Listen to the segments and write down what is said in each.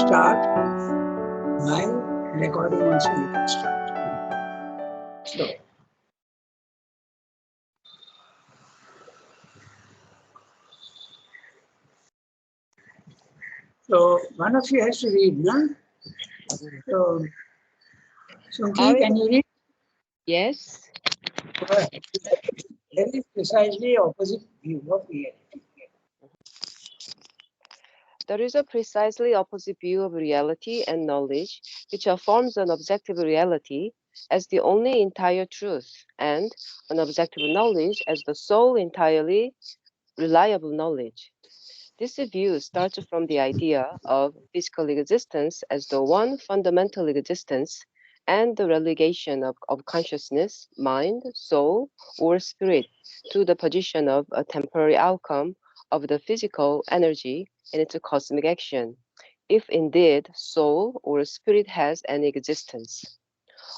start. My recording also you can start. So one of you has to read, no? So Sunki, can you read? Yes. Very precisely opposite view of reality. There is a precisely opposite view of reality and knowledge, which affirms an objective reality as the only entire truth, and an objective knowledge as the sole entirely reliable knowledge. This view starts from the idea of physical existence as the one fundamental existence and the relegation of consciousness, mind, soul, or spirit to the position of a temporary outcome of the physical energy in its cosmic action, if indeed soul or spirit has any existence.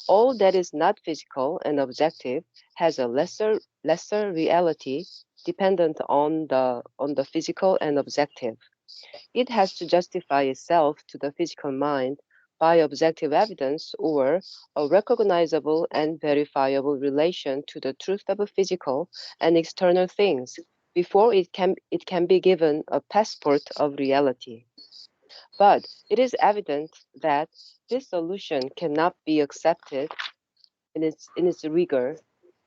All that is not physical and objective has a lesser reality dependent on the physical and objective. It has to justify itself to the physical mind by objective evidence or a recognizable and verifiable relation to the truth of physical and external things before it can be given a passport of reality. But it is evident that this solution cannot be accepted in its rigor,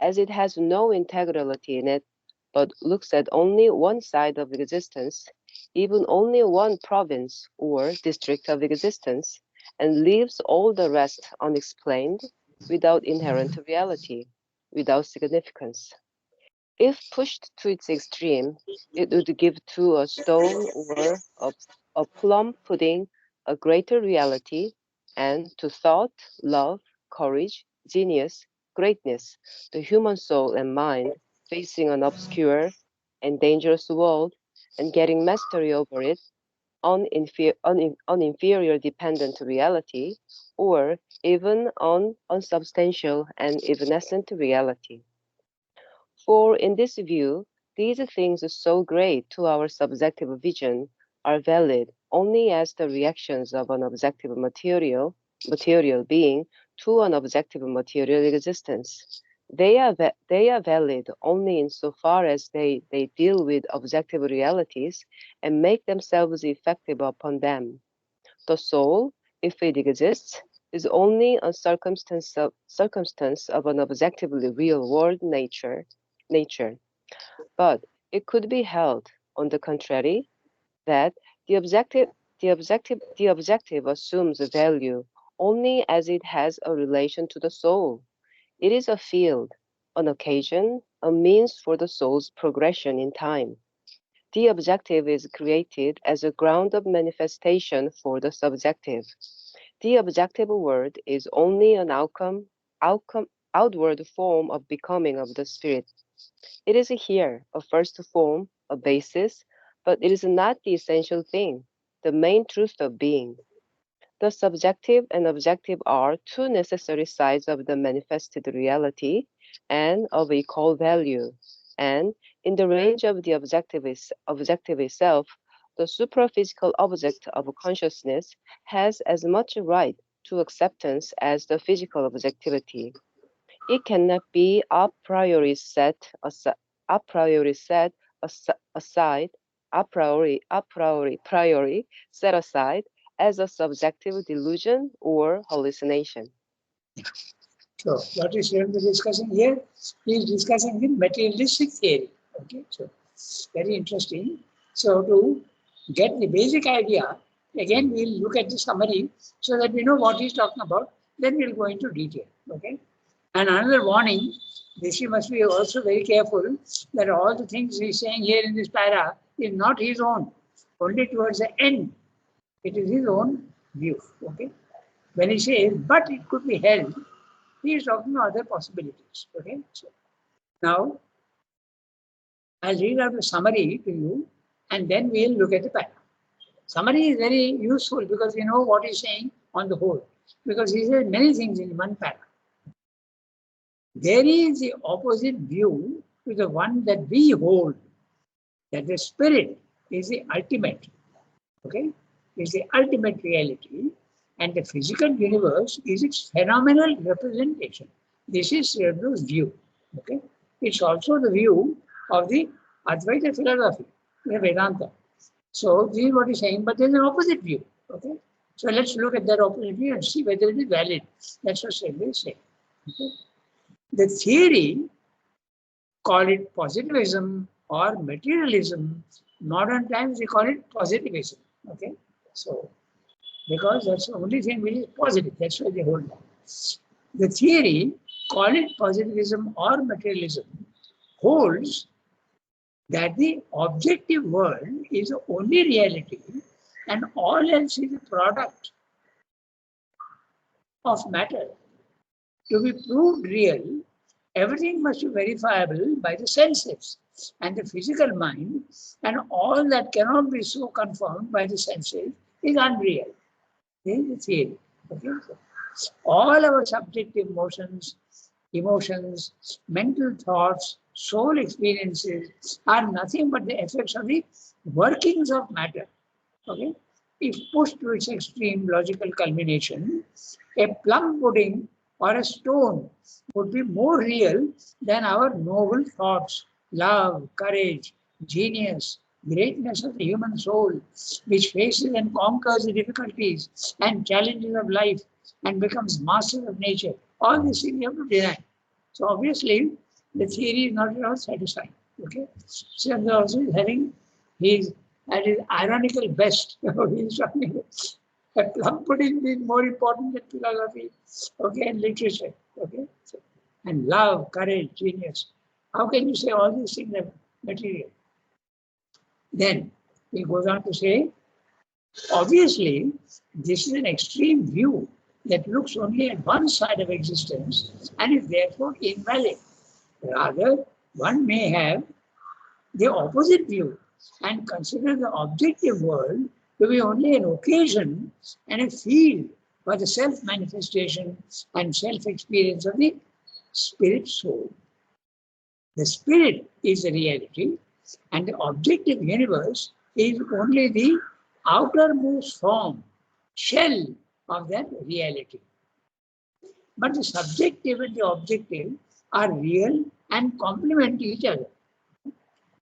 as it has no integrality in it, but looks at only one side of existence, even only one province or district of existence, and leaves all the rest unexplained, without inherent reality, without significance. If pushed to its extreme, it would give to a stone or a plum pudding a greater reality, and to thought, love, courage, genius, greatness, the human soul and mind facing an obscure and dangerous world and getting mastery over it, inferior dependent reality, or even on unsubstantial and evanescent reality. For in this view, these things so great to our subjective vision are valid only as the reactions of an objective material being to an objective material existence. They are valid only insofar as they deal with objective realities and make themselves effective upon them. The soul, if it exists, is only a circumstance of an objectively real world nature. But it could be held, on the contrary, that the objective assumes a value only as it has a relation to the soul. It is a field, an occasion, a means for the soul's progression in time. The objective is created as a ground of manifestation for the subjective. The objective world is only an outward form of becoming of the spirit. It is here a first form, a basis, but it is not the essential thing, the main truth of being. The subjective and objective are two necessary sides of the manifested reality and of equal value. And in the range of the objective itself, the supraphysical object of consciousness has as much right to acceptance as the physical objectivity. It cannot be a priori set aside, priori set aside as a subjective delusion or hallucination. So what is going to be discussing here? He is discussing the materialistic theory. Okay, so very interesting. So to get the basic idea, again we'll look at the summary so that we know what he's talking about. Then we'll go into detail. Okay. And another warning, Rishi must be also very careful that all the things he's saying here in this para is not his own. Only towards the end, it is his own view. Okay. When he says, but it could be held, he is talking about other possibilities. Okay. So now I'll read out the summary to you, and then we'll look at the para. Summary is very useful because we know what he's saying on the whole. Because he says many things in one para. There is the opposite view to the one that we hold, that the spirit is the ultimate. Okay? is the ultimate reality, and the physical universe is its phenomenal representation. This is Sri Aurobindo's view. Okay, it's also the view of the Advaita philosophy, the Vedanta. So this is what he's saying, but there's an opposite view. Okay, so let's look at that opposite view and see whether it is valid. That's what Sri is saying. Okay? The theory, call it positivism or materialism. Modern times we call it positivism. Okay, so because that's the only thing which is positive. That's why they hold that. The theory, call it positivism or materialism, holds that the objective world is the only reality and all else is a product of matter. To be proved real, everything must be verifiable by the senses and the physical mind, and all that cannot be so confirmed by the senses is unreal. This is the theory. Okay? All our subjective emotions, mental thoughts, soul experiences are nothing but the effects of the workings of matter. Okay? If pushed to its extreme logical culmination, a plum pudding or a stone would be more real than our noble thoughts, love, courage, genius, greatness of the human soul, which faces and conquers the difficulties and challenges of life and becomes master of nature. All these things you have to deny. So obviously, the theory is not at all satisfying. Okay, so also is having his at his ironical best. He's talking that plum pudding is more important than philosophy, okay, and literature, okay, so, and love, courage, genius. How can you say all these things are material? Then he goes on to say, obviously, this is an extreme view that looks only at one side of existence and is therefore invalid. Rather, one may have the opposite view and consider the objective world to be only an occasion and a field for the self-manifestation and self-experience of the spirit soul. The spirit is the reality, and the objective universe is only the outermost form, shell of that reality. But the subjective and the objective are real and complement each other.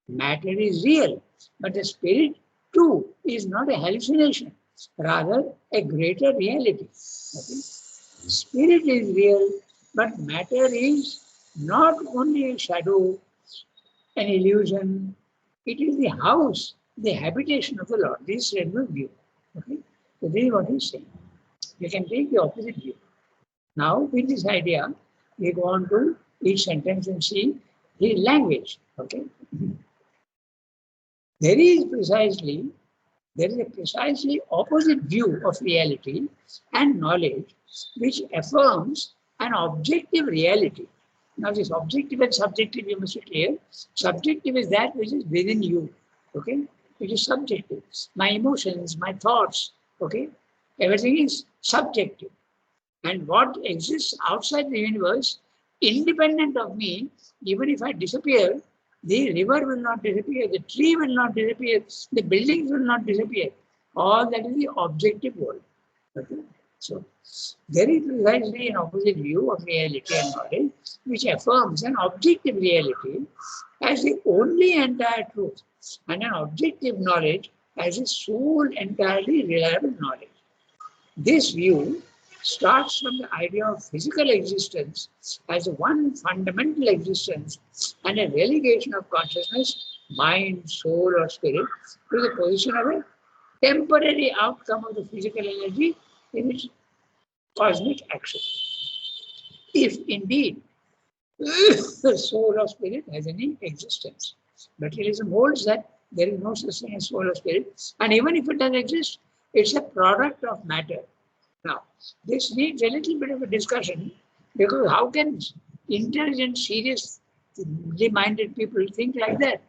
Matter is real, but the spirit too is not a hallucination, rather a greater reality. Okay? Spirit is real, but matter is not only a shadow, an illusion, it is the house, the habitation of the Lord. This is Redwood view. Okay? So this is what he's saying. You can take the opposite view. Now, with this idea, we go on to each sentence and see the language. Okay? There is a precisely opposite view of reality and knowledge which affirms an objective reality. Now, this objective and subjective, you must be clear. Subjective is that which is within you, okay? It is subjective. My emotions, my thoughts, okay? Everything is subjective. And what exists outside the universe, independent of me, even if I disappear, the river will not disappear, the tree will not disappear, the buildings will not disappear. All that is the objective world. Okay? So, there is precisely an opposite view of reality and knowledge, which affirms an objective reality as the only entire truth, and an objective knowledge as the sole entirely reliable knowledge. This view starts from the idea of physical existence as one fundamental existence and a relegation of consciousness, mind, soul, or spirit to the position of a temporary outcome of the physical energy in its cosmic action. If indeed the soul or spirit has any existence. Materialism holds that there is no such thing as soul or spirit, and even if it does exist, it's a product of matter. Now, this needs a little bit of a discussion, because how can intelligent, seriously minded people think like that?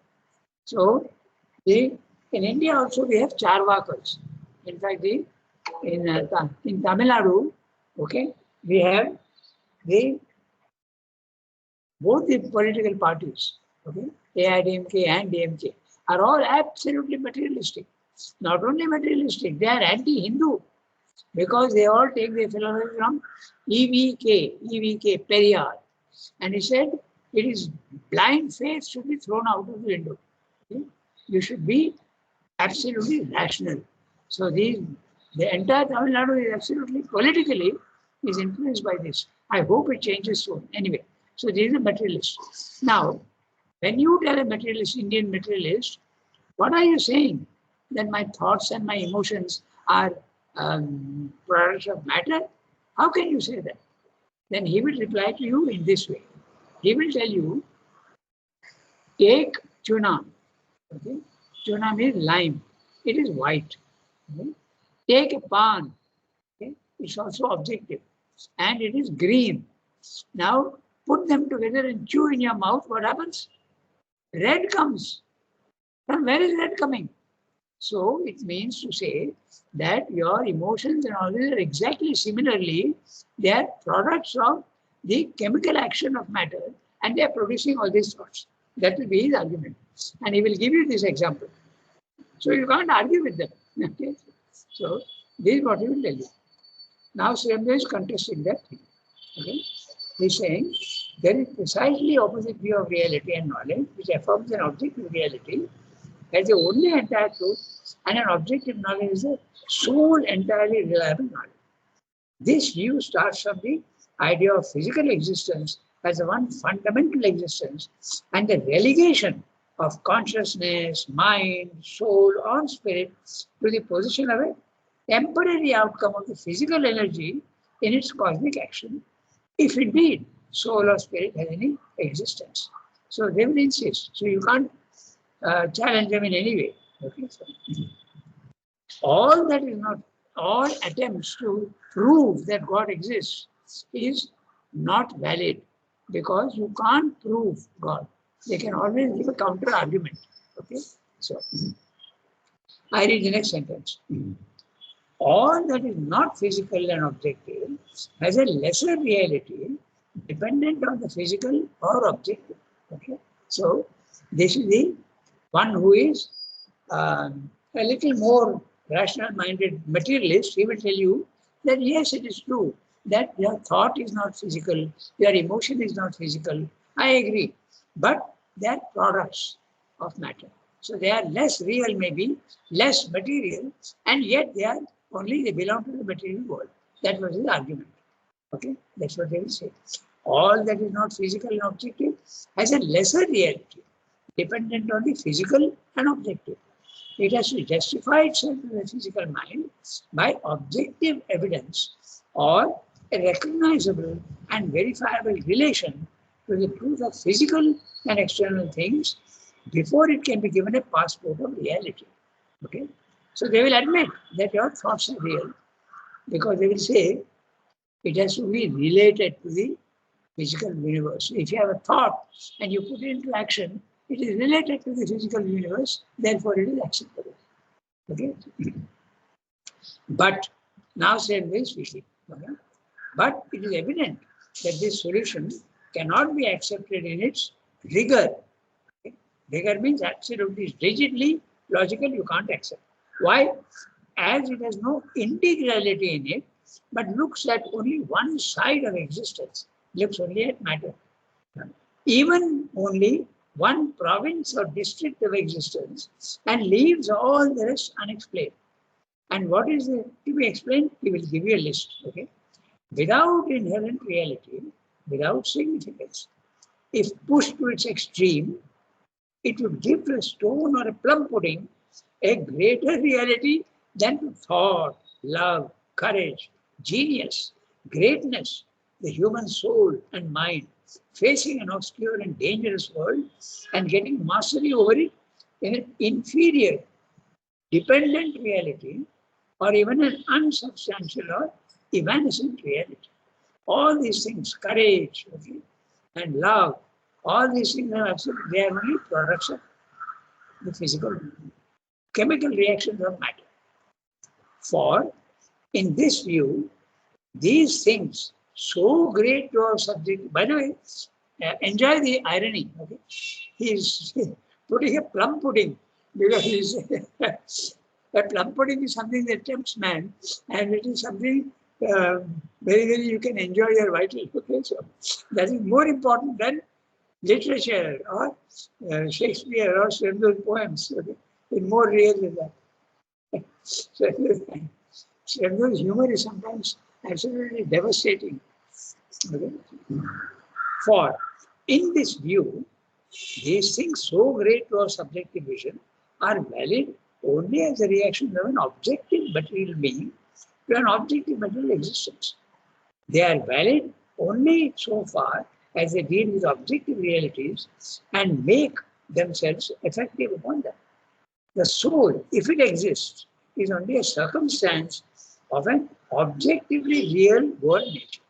So, in India also we have Charvakas. In fact, in Tamil Nadu, okay, we have both the political parties, okay, AIDMK and DMK, are all absolutely materialistic. not only materialistic, they are anti-Hindu because they all take their philosophy from EVK, Periyar. And he said it is blind faith should be thrown out of the window. Okay? You should be absolutely rational. So the entire Tamil Nadu is absolutely politically is influenced by this. I hope it changes soon. Anyway, so this is a materialist. Now, when you tell a materialist, Indian materialist, what are you saying? That my thoughts and my emotions are products of matter? How can you say that? Then he will reply to you in this way. He will tell you, take tuna. Okay? Tuna means lime. It is white. Okay? Take a pan. Okay? It's also objective. And it is green. Now, put them together and chew in your mouth. What happens? Red comes. From where is red coming? So it means to say that your emotions and all these are exactly similarly, they are products of the chemical action of matter and they are producing all these thoughts. That will be his argument. And he will give you this example. So you can't argue with them. Okay? So this is what he will tell you. Now Sri Aurobindo is contesting that thing. Okay? He's saying there is precisely opposite view of reality and knowledge which affirms an objective reality as the only entire truth, and an objective knowledge is the sole entirely reliable knowledge. This view starts from the idea of physical existence as the one fundamental existence and the relegation of consciousness, mind, soul, or spirit to the position of a temporary outcome of the physical energy in its cosmic action, if indeed soul or spirit has any existence. So they will insist. So you can't challenge them in any way. Okay, so all attempts to prove that God exists is not valid because you can't prove God. They can always give a counter argument. Okay, so I read the next sentence. All that is not physical and objective has a lesser reality dependent on the physical or objective. Okay, so this is the one who is a little more rational-minded materialist. He will tell you that yes, it is true that your thought is not physical, your emotion is not physical. I agree, but they are products of matter. So they are less real, maybe less material, and yet they belong to the material world. That was his argument. Okay, that's what they will say. All that is not physical and objective has a lesser reality dependent on the physical and objective. It has to justify itself in the physical mind by objective evidence or a recognizable and verifiable relation to the truth of physical and external things before it can be given a passport of reality. Okay? So they will admit that your thoughts are real because they will say it has to be related to the physical universe. If you have a thought and you put it into action, it is related to the physical universe, therefore it is acceptable. Okay? But now said very sweetly, okay? But it is evident that this solution cannot be accepted in its rigor. Okay? Rigor means absolutely rigidly logical, you can't accept. Why? As it has no integrality in it, but looks at only one side of existence, looks only at matter. Even only one province or district of existence and leaves all the rest unexplained. And what is to be explained? He will give you a list. Okay? Without inherent reality, without significance, if pushed to its extreme, it would give to a stone or a plum pudding a greater reality than to thought, love, courage, genius, greatness, the human soul and mind, facing an obscure and dangerous world and getting mastery over it in an inferior, dependent reality, or even an unsubstantial or evanescent reality. All these things, courage, okay, and love, all these things are absolutely, they are only products of the physical, chemical reactions of matter. For in this view, these things, so great to our subject, by the way, enjoy the irony. Okay? He is putting a plum pudding because he is But plum pudding is something that tempts man, and it is something very you can enjoy your vital. Okay, so that is more important than literature or Shakespeare or Shendu's poems. Okay? It's more real than that. So, Shendu's humor is sometimes absolutely devastating. Okay? For in this view, these things so great to our subjective vision are valid only as a reaction of an objective material being to an objective material existence. They are valid only so far as they deal with objective realities and make themselves effective upon them. The soul, if it exists, is only a circumstance of an objectively real world nature.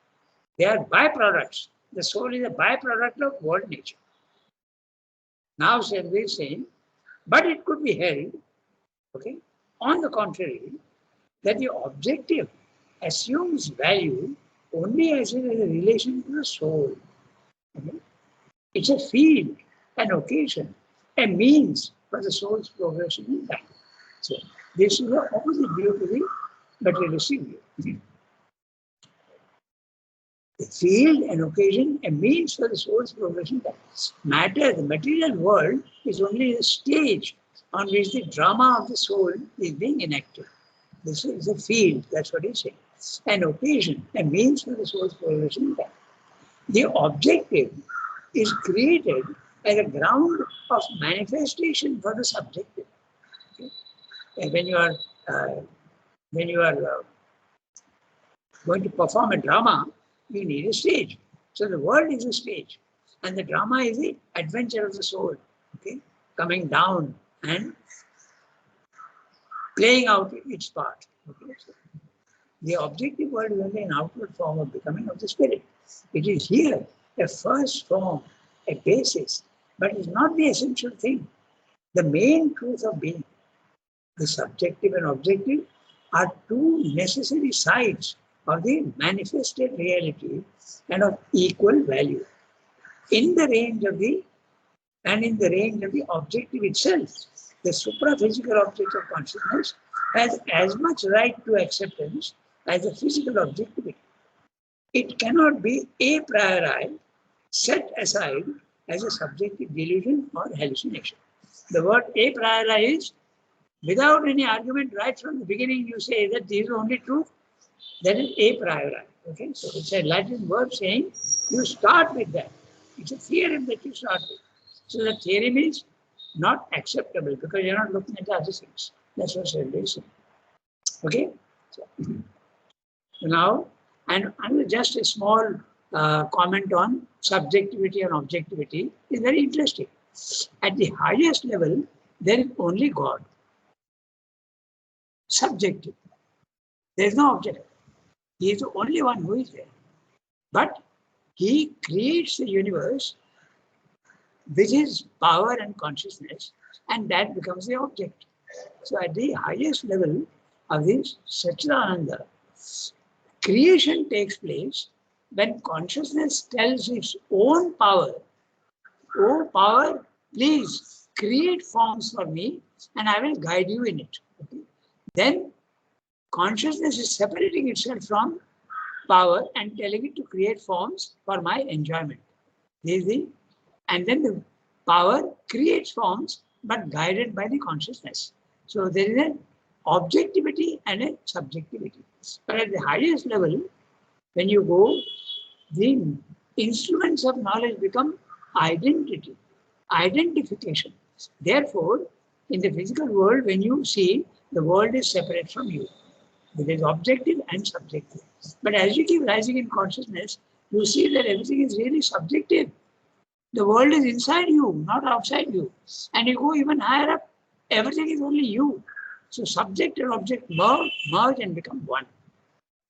They are byproducts. The soul is a byproduct of world nature. Now, Shendu is saying, but it could be held, okay, on the contrary, that the objective assumes value only as it is a relation to the soul. Okay? It's a field, an occasion, a means for the soul's progression in time. So, this is the opposite view to the materialistic view. The field, an occasion, a means for the soul's progression. Matter, the material world, is only a stage on which the drama of the soul is being enacted. This is a field, that's what he's saying. An occasion, a means for the soul's progression. The objective is created as a ground of manifestation for the subjective. Okay? And when you are going to perform a drama, you need a stage. So the world is a stage, and the drama is the adventure of the soul, okay, coming down and playing out its part. Okay? So the objective world is only an outward form of becoming of the spirit. It is here a first form, a basis, but it's not the essential thing. The main truth of being, the subjective and objective, are two necessary sides of the manifested reality and of equal value. In the range of the objective itself, the supraphysical object of consciousness has as much right to acceptance as the physical objectivity. It cannot be a priori set aside as a subjective delusion or hallucination. The word a priori is, without any argument, right from the beginning you say that this is only truth. That is a priori. Okay, so it's a Latin verb saying you start with that. It's a theorem that you start with. So the theorem is not acceptable because you're not looking at the other things. That's what Shendu is saying. Okay, so now, and just a small comment on subjectivity and objectivity is very interesting. At the highest level, there is only God. Subjective. There is no object. He is the only one who is there. But he creates the universe with his power and consciousness, and that becomes the object. So at the highest level of this Satchidananda, creation takes place when consciousness tells its own power, oh power, please create forms for me and I will guide you in it. Okay? Then consciousness is separating itself from power and telling it to create forms for my enjoyment. And then the power creates forms but guided by the consciousness. So there is an objectivity and a subjectivity. But at the highest level, when you go, the instruments of knowledge become identity, identification. Therefore, in the physical world, when you see, the world is separate from you. There is objective and subjective. But as you keep rising in consciousness, you see that everything is really subjective. The world is inside you, not outside you. And you go even higher up, everything is only you. So subject and object merge and become one.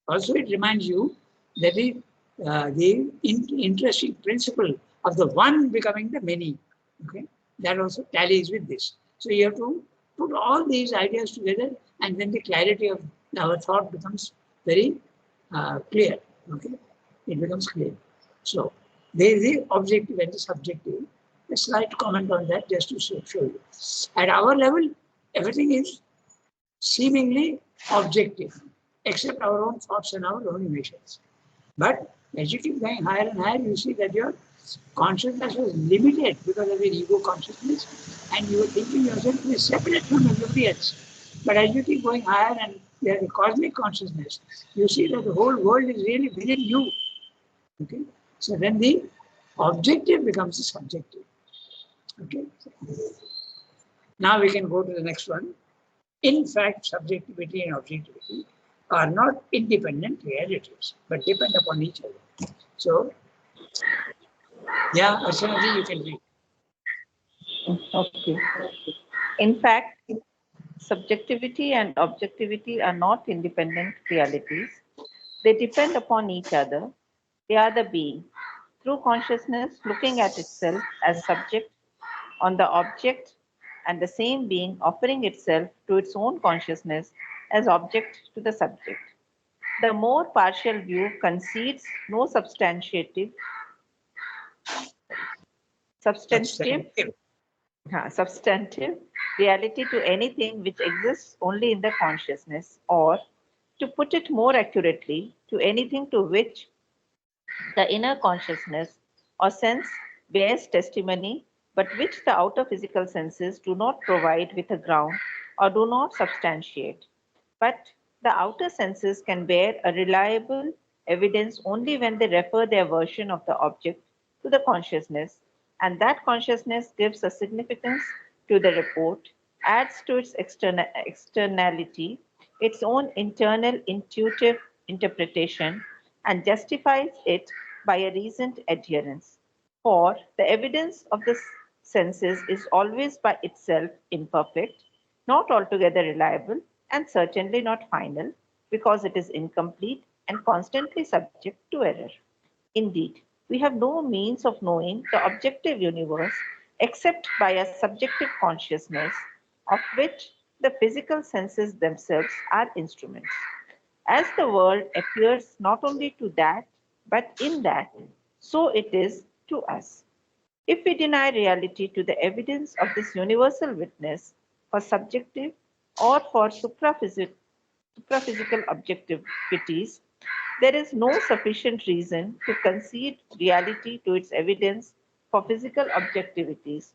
Also, it reminds you that the interesting principle of the one becoming the many. Okay, that also tallies with this. So you have to put all these ideas together, and then the clarity of our thought becomes very clear. Okay, it becomes clear. So there is the objective and the subjective. A slight comment on that just to show you. At our level, everything is seemingly objective, except our own thoughts and our own emotions. But as you keep going higher and higher, you see that your consciousness was limited because of your ego consciousness, and you were thinking yourself to be separate from everybody else. But as you keep going higher and there is a cosmic consciousness, you see that the whole world is really within you. Okay, so then the objective becomes the subjective. Okay, now we can go to the next one. In fact, subjectivity and objectivity are not independent realities, but depend upon each other. So, yeah, Archana, you can read. Okay. In fact, subjectivity and objectivity are not independent realities. They depend upon each other. They are the being. Through consciousness looking at itself as subject on the object, and the same being offering itself to its own consciousness as object to the subject. The more partial view concedes no substantive substantive reality to anything which exists only in the consciousness, or, to put it more accurately, to anything to which the inner consciousness or sense bears testimony, but which the outer physical senses do not provide with a ground or do not substantiate. But the outer senses can bear a reliable evidence only when they refer their version of the object to the consciousness, and that consciousness gives a significance to the report, adds to its externality its own internal intuitive interpretation, and justifies it by a reasoned adherence. For the evidence of the senses is always by itself imperfect, not altogether reliable, and certainly not final, because it is incomplete and constantly subject to error. Indeed, we have no means of knowing the objective universe except by a subjective consciousness, of which the physical senses themselves are instruments. As the world appears not only to that, but in that, so it is to us. If we deny reality to the evidence of this universal witness for subjective or for supraphysical objectivities, there is no sufficient reason to concede reality to its evidence for physical objectivities.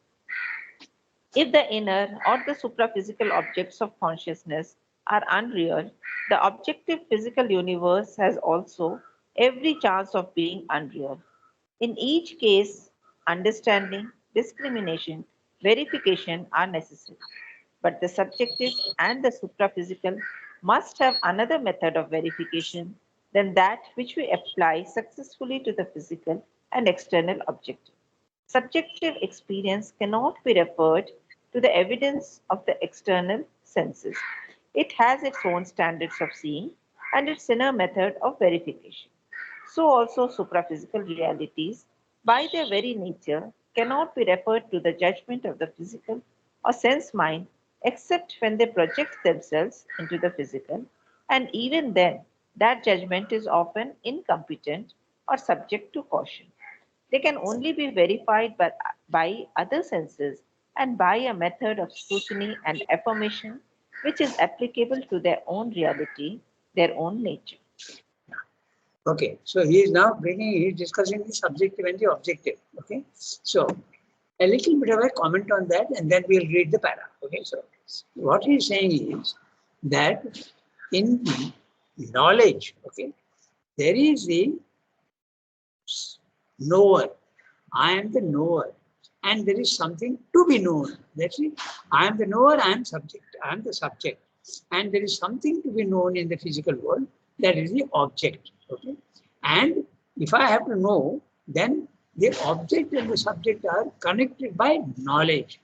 If the inner or the supraphysical objects of consciousness are unreal, the objective physical universe has also every chance of being unreal. In each case, understanding, discrimination, verification are necessary. But the subjective and the supraphysical must have another method of verification than that which we apply successfully to the physical and external objective. Subjective experience cannot be referred to the evidence of the external senses. It has its own standards of seeing and its inner method of verification. So also supraphysical realities, by their very nature, cannot be referred to the judgment of the physical or sense mind except when they project themselves into the physical, and even then, that judgment is often incompetent or subject to caution. They can only be verified by other senses and by a method of scrutiny and affirmation which is applicable to their own reality, their own nature. Okay, so he is now he's discussing the subjective and the objective. Okay, so a little bit of a comment on that, and then we'll read the para. Okay, so what he's saying is that in knowledge, okay, there is the knower. I am the knower, and there is something to be known. That's it. I am the knower, I am subject, I am the subject. And there is something to be known in the physical world, that is the object. Okay. And if I have to know, then the object and the subject are connected by knowledge.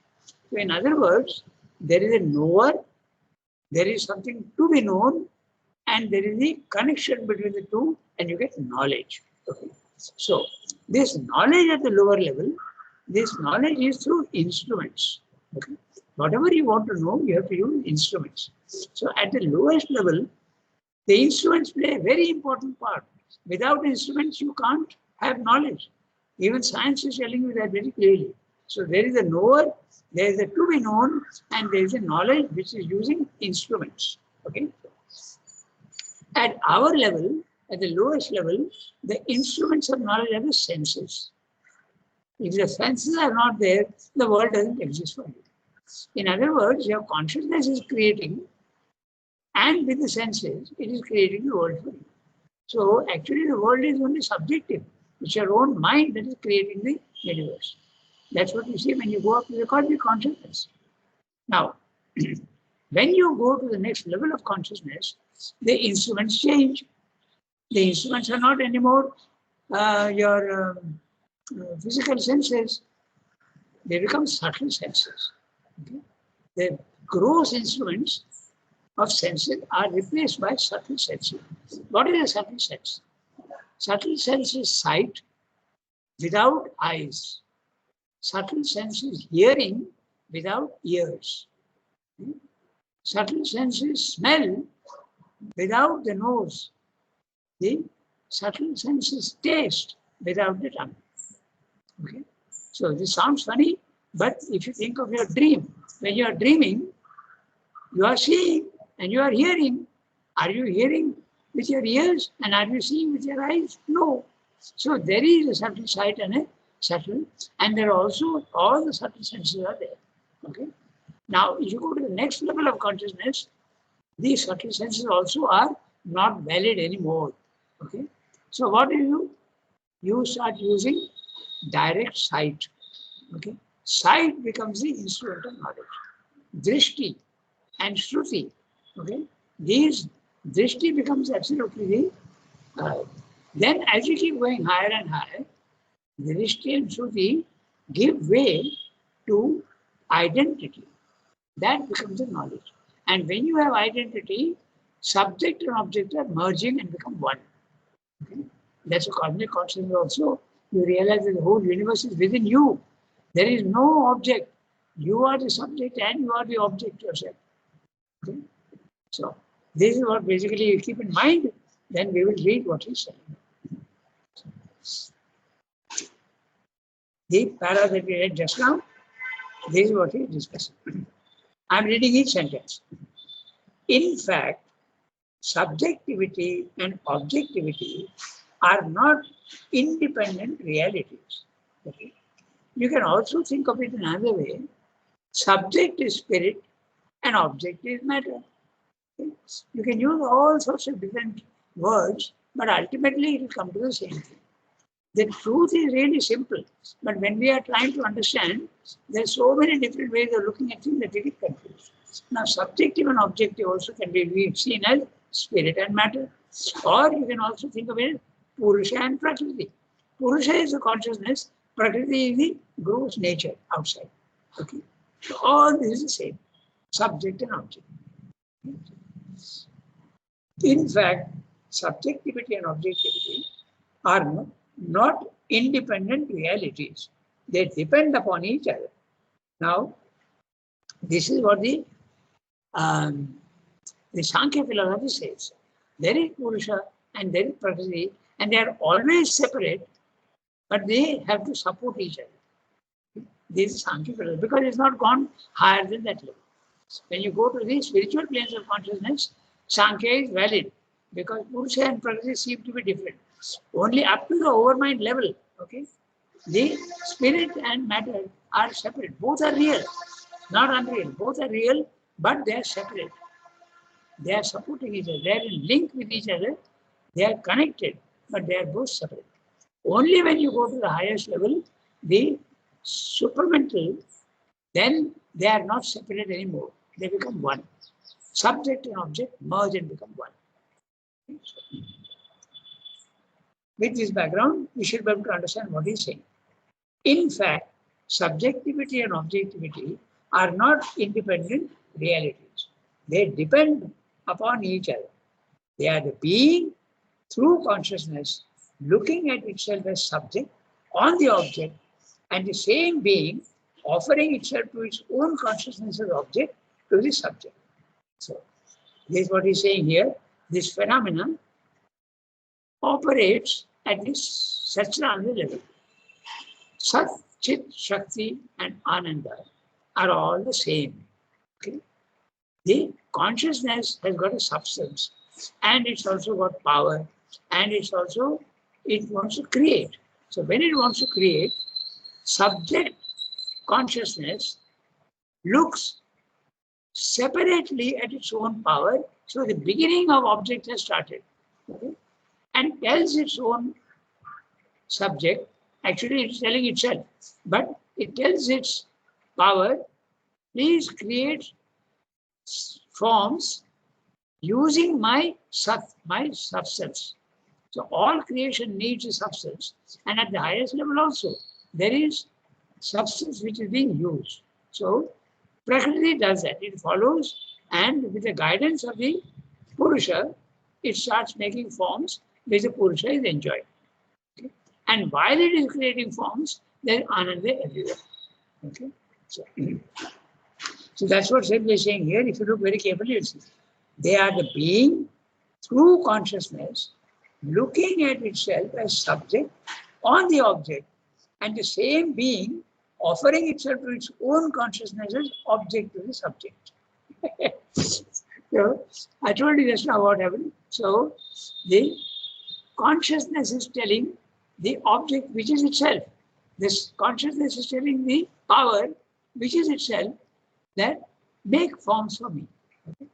So in other words, there is a knower, there is something to be known, and there is a connection between the two, and you get knowledge. Okay. So this knowledge at the lower level, this knowledge is through instruments. Okay. Whatever you want to know, you have to use instruments. So at the lowest level, the instruments play a very important part. Without instruments, you can't have knowledge. Even science is telling you that very clearly. So there is a knower, there is a to be known, and there is a knowledge which is using instruments. Okay. At our level, at the lowest level, the instruments of knowledge are the senses. If the senses are not there, the world doesn't exist for you. In other words, your consciousness is creating, and with the senses, it is creating the world for you. So actually the world is only subjective. It's your own mind that is creating the universe. That's what you see when you go up to the cosmic consciousness. Now, when you go to the next level of consciousness, the instruments change. The instruments are not anymore your physical senses. They become subtle senses. Okay? The gross instruments of senses are replaced by subtle senses. What is a subtle sense? Subtle sense is sight without eyes. Subtle sense is hearing without ears. Subtle sense is smell without the nose. The subtle sense is taste without the tongue. Okay? So this sounds funny, but if you think of your dream, when you are dreaming, you are seeing and you are hearing. Are you hearing with your ears and are you seeing with your eyes? No. So there is a subtle sight and a subtle, and there are also all the subtle senses are there. Okay. Now, if you go to the next level of consciousness, these subtle senses also are not valid anymore. Okay. So what do? You start using direct sight. Okay. Sight becomes the instrument of knowledge. Drishti and Shruti. Okay. These Drishti becomes absolutely the then as you keep going higher and higher, Drishti and Shruti give way to identity. That becomes the knowledge. And when you have identity, subject and object are merging and become one. Okay? That's a cosmic consciousness also. You realize that the whole universe is within you. There is no object. You are the subject and you are the object yourself. Okay? So this is what basically you keep in mind. Then we will read what he's saying. The para that we read just now, this is what he is discussing. I am reading each sentence. In fact, subjectivity and objectivity are not independent realities. Okay? You can also think of it in another way. Subject is spirit and object is matter. Okay? You can use all sorts of different words, but ultimately it will come to the same thing. The truth is really simple, but when we are trying to understand, there are so many different ways of looking at things that we get confused. Now, subjective and objective also can be seen as spirit and matter, or you can also think of it as Purusha and Prakriti. Purusha is the consciousness, Prakriti is the gross nature outside. Okay, so all this is the same, subject and object. In fact, subjectivity and objectivity are not independent realities. They depend upon each other. Now, this is what the Sankhya philosophy says. There is Purusha and there is Prakriti, and they are always separate, but they have to support each other. This is Sankhya philosophy, because it's not gone higher than that level. When you go to the spiritual planes of consciousness, Sankhya is valid, because Purusha and Prakriti seem to be different. Only up to the overmind level, okay, the spirit and matter are separate. Both are real, not unreal. Both are real, but they are separate. They are supporting each other. They are in link with each other. They are connected, but they are both separate. Only when you go to the highest level, the supramental, then they are not separate anymore. They become one. Subject and object merge and become one. With this background, we should be able to understand what he's saying. In fact, subjectivity and objectivity are not independent realities. They depend upon each other. They are the being through consciousness looking at itself as subject on the object, and the same being offering itself to its own consciousness as object to the subject. So, this is what he's saying here. This phenomenon operates at this Satchidananda level. Sat Chit, Shakti and Ananda are all the same. Okay? The consciousness has got a substance and it's also got power and it wants to create. So when it wants to create, subject consciousness looks separately at its own power. So the beginning of object has started. Okay? And tells its own subject, actually it's telling itself, but it tells its power, please create forms using my substance. So all creation needs a substance, and at the highest level also there is substance which is being used. So Prakriti does that. It follows, and with the guidance of the Purusha, it starts making forms which the Purusha is enjoying. Okay? And while it is creating forms, there is Ananda everywhere. Okay? So that's what Zen is saying here. If you look very carefully, you'll see. They are the being through consciousness looking at itself as subject on the object, and the same being offering itself to its own consciousness as object to the subject. So I told you just now what happened. So the consciousness is telling the object which is itself. This consciousness is telling the power which is itself that make forms for me. Okay?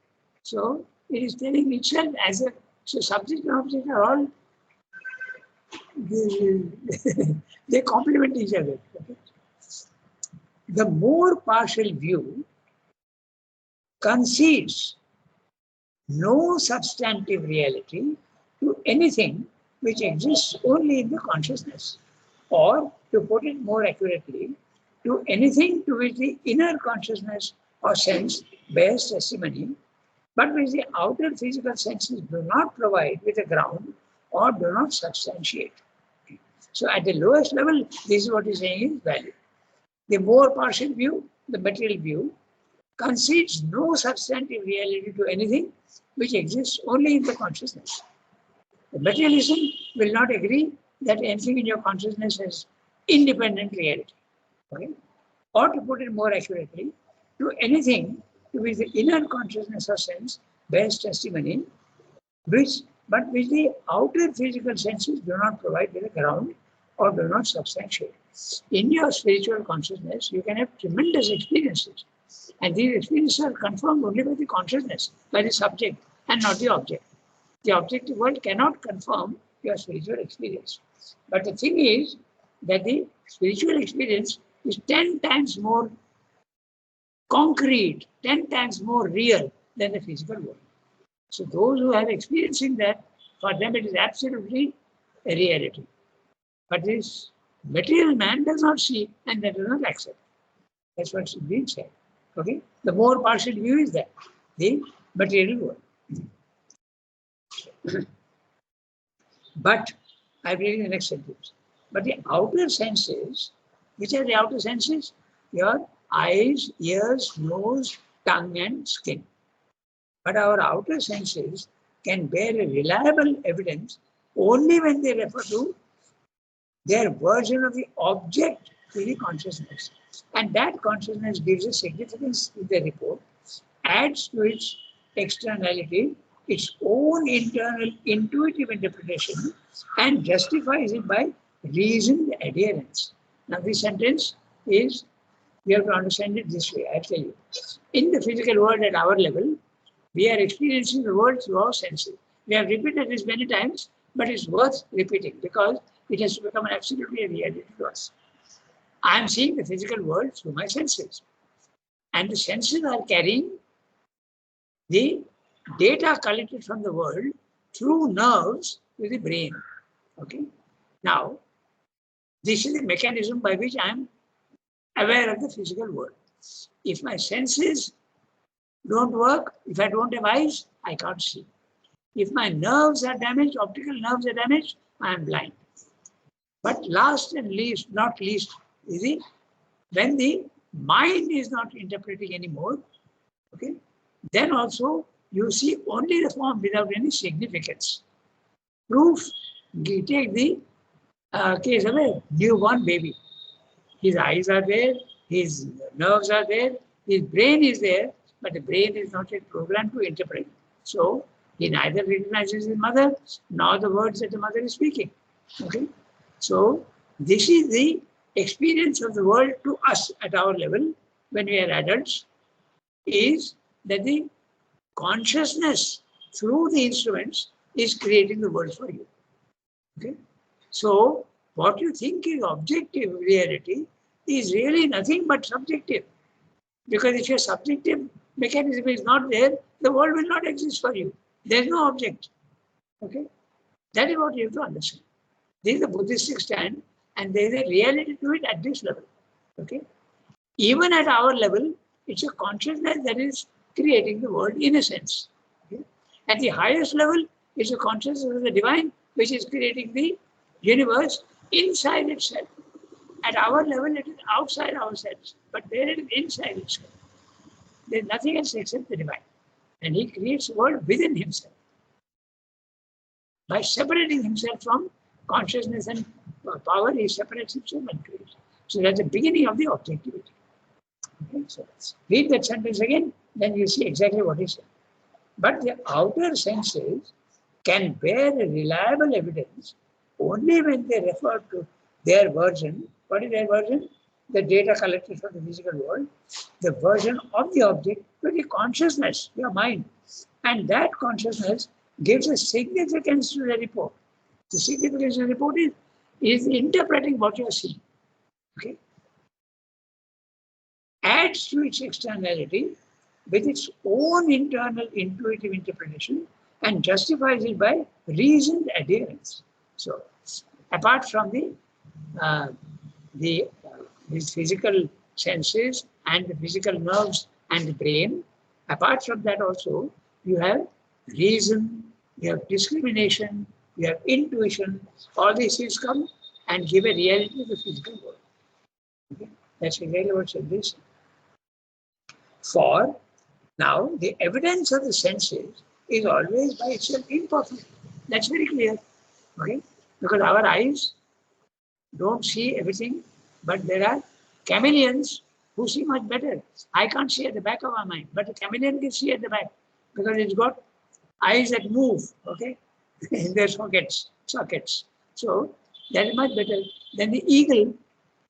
So it is telling itself as a, so subject and object are all, they complement each other. Okay? The more partial view concedes no substantive reality to anything which exists only in the consciousness, or to put it more accurately, to anything to which the inner consciousness or sense bears testimony, but which the outer physical senses do not provide with a ground or do not substantiate. So at the lowest level, this is what he's saying is valid. The more partial view, the material view, concedes no substantive reality to anything which exists only in the consciousness. The materialism will not agree that anything in your consciousness has independent reality. Okay? Or to put it more accurately, to anything to which the inner consciousness or sense bears testimony, but which the outer physical senses do not provide with a ground or do not substantiate. In your spiritual consciousness, you can have tremendous experiences. And these experiences are confirmed only by the consciousness, by the subject, and not the object. The objective world cannot confirm your spiritual experience. But the thing is that the spiritual experience is 10 times more concrete, 10 times more real than the physical world. So those who have experiencing that, for them it is absolutely a reality. But this material man does not see and that does not accept. That's what's being said. Okay? The more partial view is that, the material world. But, I'm reading the next sentence. But the outer senses, which are the outer senses? Your eyes, ears, nose, tongue, and skin. But our outer senses can bear a reliable evidence only when they refer to their version of the object to the consciousness. And that consciousness gives a significance to the report, adds to its externality its own internal intuitive interpretation, and justifies it by reasoned adherence. Now this sentence is, we have to understand it this way, I tell you. In the physical world at our level, we are experiencing the world through our senses. We have repeated this many times, but it's worth repeating because it has become absolutely a reality to us. I am seeing the physical world through my senses. And the senses are carrying the data collected from the world through nerves to the brain. Okay. Now, this is the mechanism by which I am aware of the physical world. If my senses don't work, if I don't have eyes, I can't see. If my nerves are damaged, optical nerves are damaged, I am blind. But last and least, not least, is it when the mind is not interpreting anymore, okay, then also you see only the form without any significance. Proof, take the case of a newborn baby. His eyes are there, his nerves are there, his brain is there, but the brain is not yet programmed to interpret. So he neither recognizes his mother nor the words that the mother is speaking. Okay? So this is the experience of the world to us at our level when we are adults, is that the consciousness through the instruments is creating the world for you. Okay? So what you think is objective reality is really nothing but subjective. Because if your subjective mechanism is not there, the world will not exist for you. There is no object. Okay? That is what you have to understand. This is the Buddhistic stand, and there is a reality to it at this level. Okay? Even at our level, it's a consciousness that is creating the world in a sense. Okay? At the highest level, it's a consciousness of the divine which is creating the universe inside itself. At our level, it is outside ourselves, but there it is inside itself. There is nothing else except the divine. And he creates the world within himself by separating himself from consciousness and power. He separates himself and creates. So that's the beginning of the objectivity. Okay, so read that sentence again, then you see exactly what he said. But the outer senses can bear a reliable evidence only when they refer to their version. What is their version? The data collected from the physical world, the version of the object to the consciousness, your mind. And that consciousness gives a significance to the report. The significance of the report is interpreting what you are seeing. Okay? Adds to its externality with its own internal intuitive interpretation and justifies it by reasoned adherence. So, apart from these physical senses and the physical nerves and the brain, apart from that also, you have reason, you have discrimination, you have intuition. All these things come and give a reality to the physical world. Okay? That's exactly what said this. For now, the evidence of the senses is always by itself imperfect. That's very clear. Okay? Because our eyes don't see everything, but there are chameleons who see much better. I can't see at the back of my mind, but a chameleon can see at the back because it's got eyes that move, okay, in their sockets. So that is much better. Then the eagle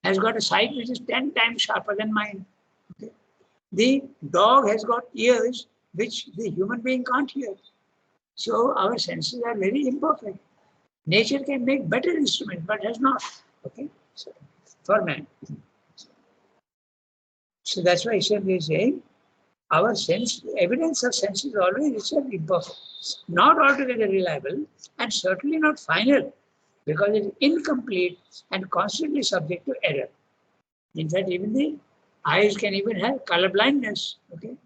has got a sight which is 10 times sharper than mine. Okay? The dog has got ears which the human being can't hear. So our senses are very imperfect. Nature can make better instruments, but has not. Okay, so for man. So that's why Ishwar is saying our sense, evidence of sense is always itself imperfect, not altogether reliable, and certainly not final, because it is incomplete and constantly subject to error. In fact, even the eyes can even have color blindness. Okay,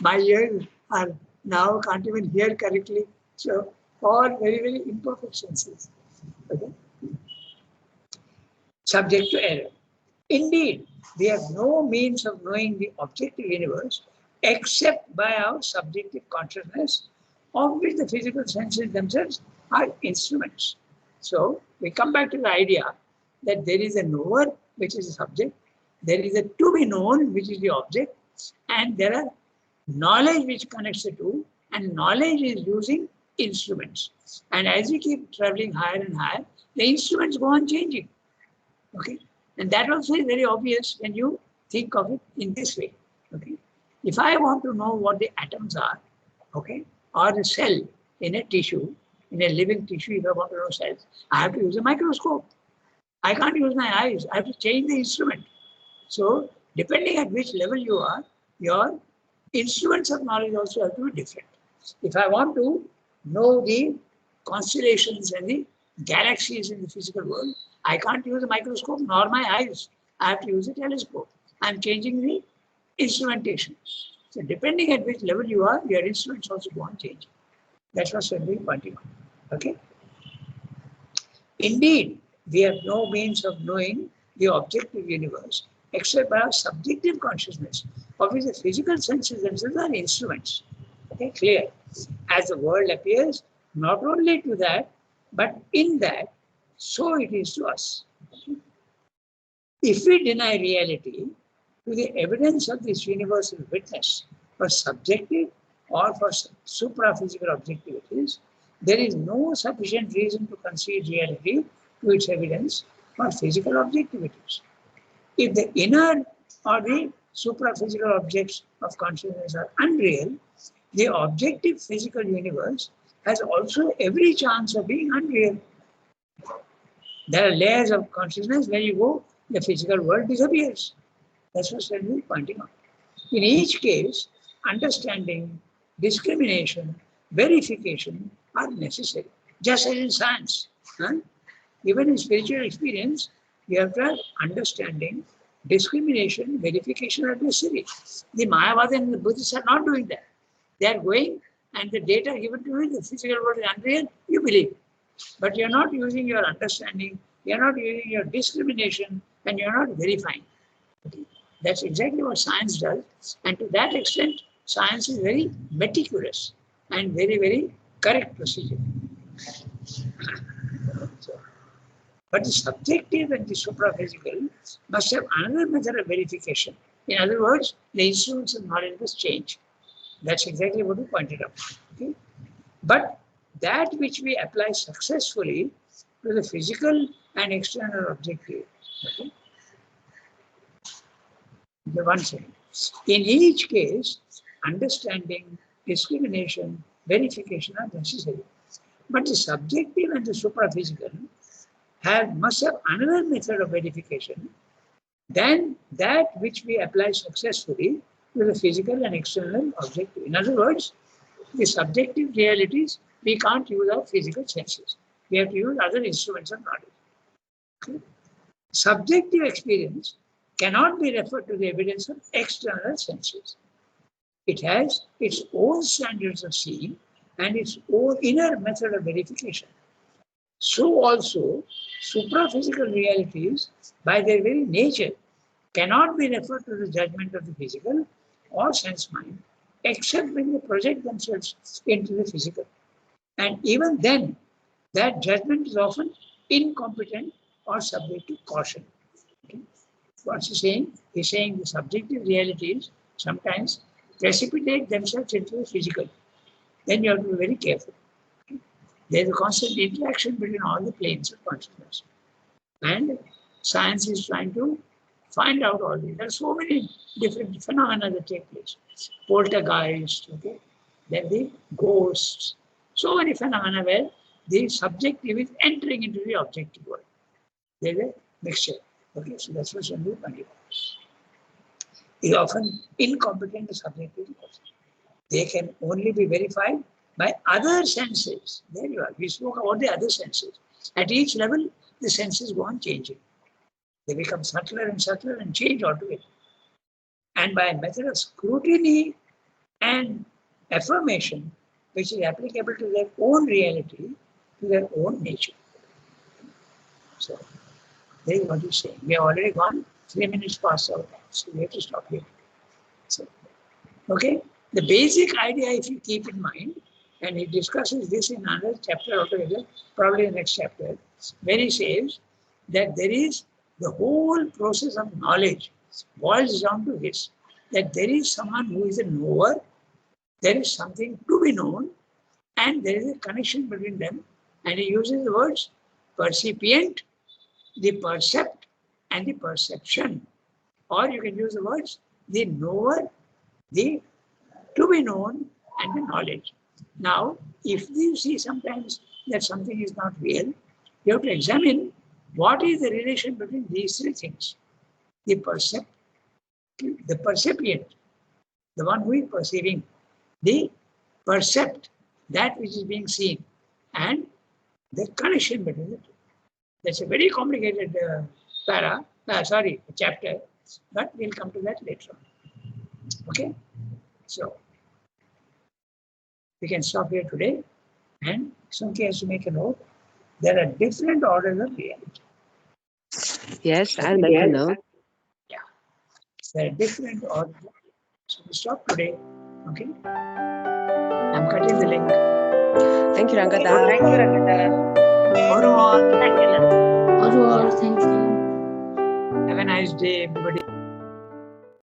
my ears are now can't even hear correctly. So all very, very imperfect senses. Okay? Subject to error. Indeed, we have no means of knowing the objective universe except by our subjective consciousness, of which the physical senses themselves are instruments. So we come back to the idea that there is a knower, which is a subject, there is a to be known, which is the object, and there are knowledge which connects the two, and knowledge is using instruments. And as we keep traveling higher and higher, the instruments go on changing. Okay? And that also is very obvious when you think of it in this way. Okay? If I want to know what the atoms are, okay, or the cell in a tissue, in a living tissue, if I want to know cells, I have to use a microscope. I can't use my eyes. I have to change the instrument. So, depending at which level you are, your instruments of knowledge also have to be different. If I want to know the constellations and the galaxies in the physical world, I can't use a microscope nor my eyes. I have to use a telescope. I'm changing the instrumentation. So depending at which level you are, your instruments also go on changing. That's what Swami pointing out. Okay? Indeed, we have no means of knowing the objective universe except by our subjective consciousness, of which the physical senses themselves are instruments. Okay, clear. As the world appears, not only to that, but in that, so it is to us. If we deny reality to the evidence of this universal witness for subjective or for supraphysical objectivities, there is no sufficient reason to concede reality to its evidence for physical objectivities. If the inner or the supraphysical objects of consciousness are unreal, the objective physical universe has also every chance of being unreal. There are layers of consciousness. Where you go, the physical world disappears. That's what Stanley is pointing out. In each case, understanding, discrimination, verification are necessary, just as in science. Even in spiritual experience, you have to have understanding, discrimination, verification are necessary. The Mayavada and the Buddhists are not doing that. They are going and the data given to you, the physical world is unreal, you believe. But you're not using your understanding, you're not using your discrimination, and you're not verifying. That's exactly what science does. And to that extent, science is very meticulous and very, very correct procedure. But the subjective and the supraphysical must have another method of verification. In other words, the instruments of knowledge must change. That's exactly what we pointed out. Okay? But that which we apply successfully to the physical and external objective. Okay? The one second. In each case, understanding, discrimination, verification are necessary. But the subjective and the supraphysical must have another method of verification than that which we apply successfully to the physical and external objective. In other words, the subjective realities, we can't use our physical senses. We have to use other instruments of knowledge. Okay? Subjective experience cannot be referred to the evidence of external senses. It has its own standards of seeing and its own inner method of verification. So also, supraphysical realities, by their very nature, cannot be referred to the judgment of the physical or sense mind, except when they project themselves into the physical. And even then, that judgment is often incompetent or subject to caution. Okay? What's he saying? He's saying the subjective realities sometimes precipitate themselves into the physical. Then you have to be very careful. Okay? There's a constant interaction between all the planes of consciousness. And science is trying to find out all these. There are so many different phenomena that take place. Poltergeist, okay? Then the ghosts. So many phenomena where the subjective is entering into the objective world. There's a mixture. Okay, so that's what Sandhu Pandit is often incompetent to subjective person. They can only be verified by other senses. There you are. We spoke about the other senses. At each level, the senses go on changing. They become subtler and change altogether. And by a method of scrutiny and affirmation, which is applicable to their own reality, to their own nature. So, there is what he's saying. We have already gone 3 minutes past our time, so we have to stop here. So, okay, the basic idea, if you keep in mind, and he discusses this in another chapter altogether, probably the next chapter, where he says that there is the whole process of knowledge boils down to this, that there is someone who is a knower, there is something to be known, and there is a connection between them, and he uses the words percipient, the percept, and the perception. Or you can use the words the knower, the to be known, and the knowledge. Now, if you see sometimes that something is not real, you have to examine what is the relation between these three things. The percipient, the one who is perceiving, the percept, that which is being seen, and the connection between the two. That's a very complicated chapter, but we'll come to that later on. Okay, so we can stop here today, and Sunki has to make a note. There are different orders of reality. Yes, I'd like to know. Yeah, there are different orders. So we stop today. Okay, I'm cutting the link. Thank you, Rangada. Thank you, Rangada. Au revoir. Thank you, Nanda. Au revoir. Thank you. Have a nice day, everybody.